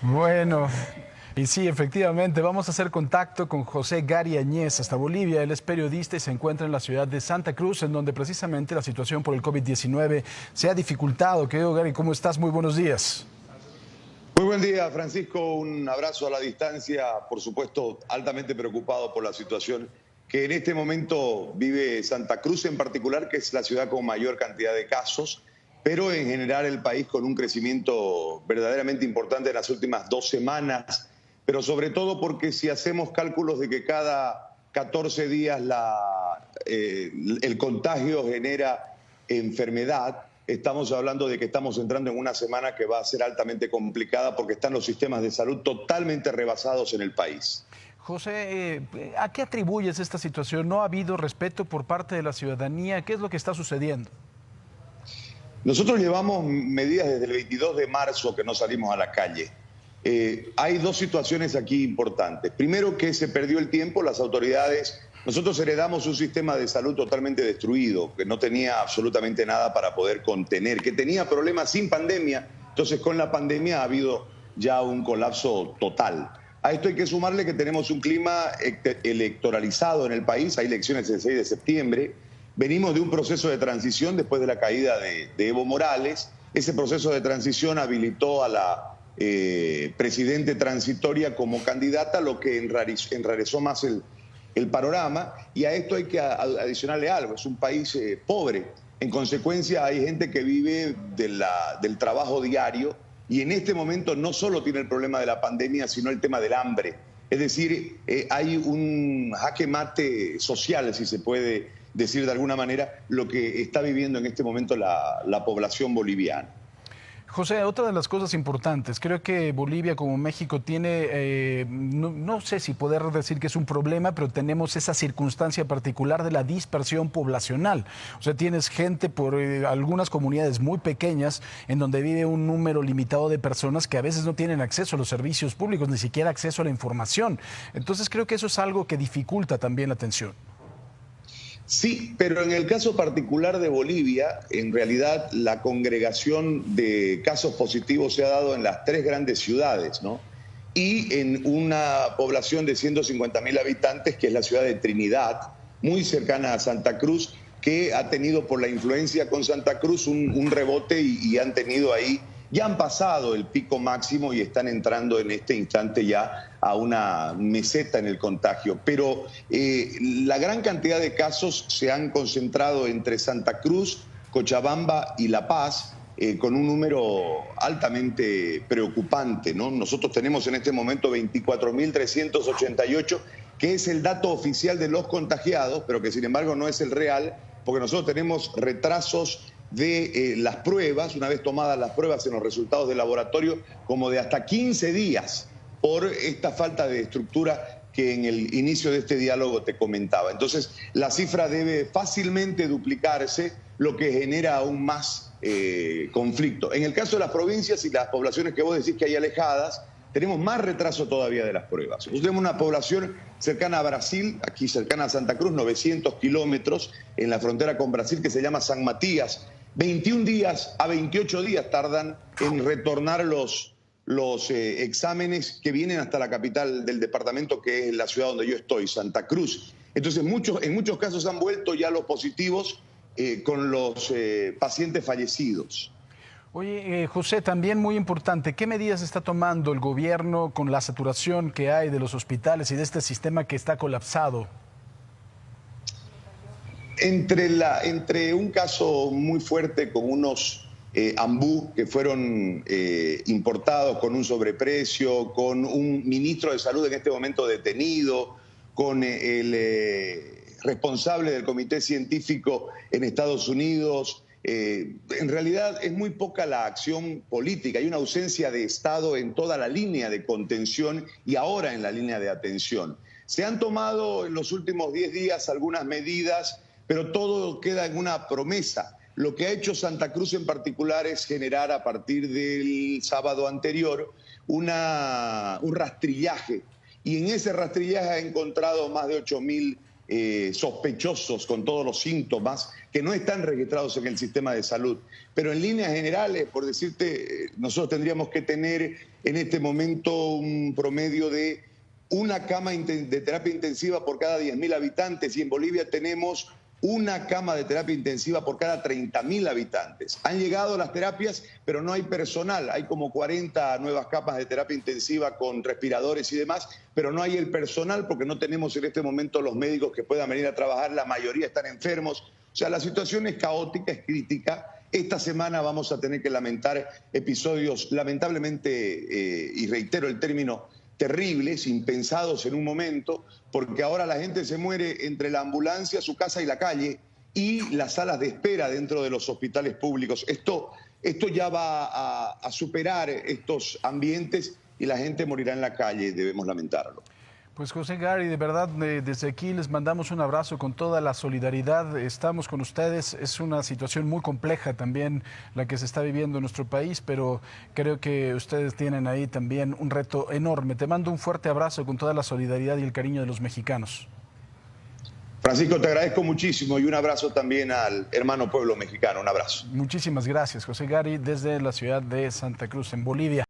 Bueno, y sí, efectivamente, vamos a hacer contacto con José Gary Añez hasta Bolivia. Él es periodista y se encuentra en la ciudad de Santa Cruz, en donde precisamente la situación por el COVID-19 se ha dificultado. Querido Gary, ¿cómo estás? Muy buenos días. Muy buen día, Francisco. Un abrazo a la distancia. Por supuesto, altamente preocupado por la situación que en este momento vive Santa Cruz en particular, que es la ciudad con mayor cantidad de casos, pero en general el país con un crecimiento verdaderamente importante en las últimas 2 semanas, pero sobre todo porque si hacemos cálculos de que cada 14 días el contagio genera enfermedad, estamos hablando de que estamos entrando en una semana que va a ser altamente complicada porque están los sistemas de salud totalmente rebasados en el país. José, ¿a qué atribuyes esta situación? ¿No ha habido respeto por parte de la ciudadanía? ¿Qué es lo que está sucediendo? Nosotros llevamos medidas desde el 22 de marzo que no salimos a la calle. Hay dos situaciones aquí importantes. Primero, que se perdió el tiempo, las autoridades. Nosotros heredamos un sistema de salud totalmente destruido, que no tenía absolutamente nada para poder contener, que tenía problemas sin pandemia. Entonces, con la pandemia ha habido ya un colapso total. A esto hay que sumarle que tenemos un clima electoralizado en el país. Hay elecciones el 6 de septiembre. Venimos de un proceso de transición después de la caída de Evo Morales. Ese proceso de transición habilitó a la presidente transitoria como candidata, lo que enrareció más el panorama. Y a esto hay que adicionarle algo. Es un país pobre. En consecuencia, hay gente que vive del trabajo diario y en este momento no solo tiene el problema de la pandemia, sino el tema del hambre. Es decir, hay un jaque mate social, si se puede decir de alguna manera, lo que está viviendo en este momento la población boliviana. José, otra de las cosas importantes, creo que Bolivia como México tiene, no sé si poder decir que es un problema, pero tenemos esa circunstancia particular de la dispersión poblacional. O sea, tienes gente por algunas comunidades muy pequeñas en donde vive un número limitado de personas que a veces no tienen acceso a los servicios públicos, ni siquiera acceso a la información. Entonces creo que eso es algo que dificulta también la atención. Sí, pero en el caso particular de Bolivia, en realidad la congregación de casos positivos se ha dado en las tres grandes ciudades, ¿no? Y en una población de 150.000 habitantes, que es la ciudad de Trinidad, muy cercana a Santa Cruz, que ha tenido por la influencia con Santa Cruz un rebote y han tenido ahí, ya han pasado el pico máximo y están entrando en este instante ya a una meseta en el contagio. Pero la gran cantidad de casos se han concentrado entre Santa Cruz, Cochabamba y La Paz, con un número altamente preocupante, ¿no? Nosotros tenemos en este momento 24.388, que es el dato oficial de los contagiados, pero que sin embargo no es el real, porque nosotros tenemos retrasos de las pruebas, una vez tomadas las pruebas en los resultados del laboratorio, como de hasta 15 días por esta falta de estructura que en el inicio de este diálogo te comentaba. Entonces, la cifra debe fácilmente duplicarse, lo que genera aún más conflicto. En el caso de las provincias y las poblaciones que vos decís que hay alejadas, tenemos más retraso todavía de las pruebas. Nosotros tenemos una población cercana a Brasil, aquí cercana a Santa Cruz, 900 kilómetros en la frontera con Brasil, que se llama San Matías. 21 días a 28 días tardan en retornar los exámenes que vienen hasta la capital del departamento, que es la ciudad donde yo estoy, Santa Cruz. Entonces, en muchos casos han vuelto ya los positivos con los pacientes fallecidos. Oye, José, también muy importante, ¿qué medidas está tomando el gobierno con la saturación que hay de los hospitales y de este sistema que está colapsado? Entre un caso muy fuerte con unos ambú que fueron importados con un sobreprecio, con un ministro de salud en este momento detenido, con el responsable del comité científico en Estados Unidos. En realidad es muy poca la acción política, hay una ausencia de Estado en toda la línea de contención y ahora en la línea de atención. Se han tomado en los últimos 10 días algunas medidas, pero todo queda en una promesa. Lo que ha hecho Santa Cruz en particular es generar a partir del sábado anterior un rastrillaje, y en ese rastrillaje ha encontrado más de 8.000 sospechosos con todos los síntomas que no están registrados en el sistema de salud. Pero en líneas generales, por decirte, nosotros tendríamos que tener en este momento un promedio de una cama de terapia intensiva por cada 10.000 habitantes, y en Bolivia tenemos una cama de terapia intensiva por cada 30.000 habitantes. Han llegado las terapias, pero no hay personal. Hay como 40 nuevas camas de terapia intensiva con respiradores y demás, pero no hay el personal porque no tenemos en este momento los médicos que puedan venir a trabajar. La mayoría están enfermos. O sea, la situación es caótica, es crítica. Esta semana vamos a tener que lamentar episodios, lamentablemente, y reitero el término, terribles, impensados en un momento, porque ahora la gente se muere entre la ambulancia, su casa y la calle, y las salas de espera dentro de los hospitales públicos. Esto ya va a superar estos ambientes y la gente morirá en la calle, debemos lamentarlo. Pues José Gary, de verdad, desde aquí les mandamos un abrazo con toda la solidaridad. Estamos con ustedes. Es una situación muy compleja también la que se está viviendo en nuestro país, pero creo que ustedes tienen ahí también un reto enorme. Te mando un fuerte abrazo con toda la solidaridad y el cariño de los mexicanos. Francisco, te agradezco muchísimo y un abrazo también al hermano pueblo mexicano. Un abrazo. Muchísimas gracias, José Gary, desde la ciudad de Santa Cruz, en Bolivia.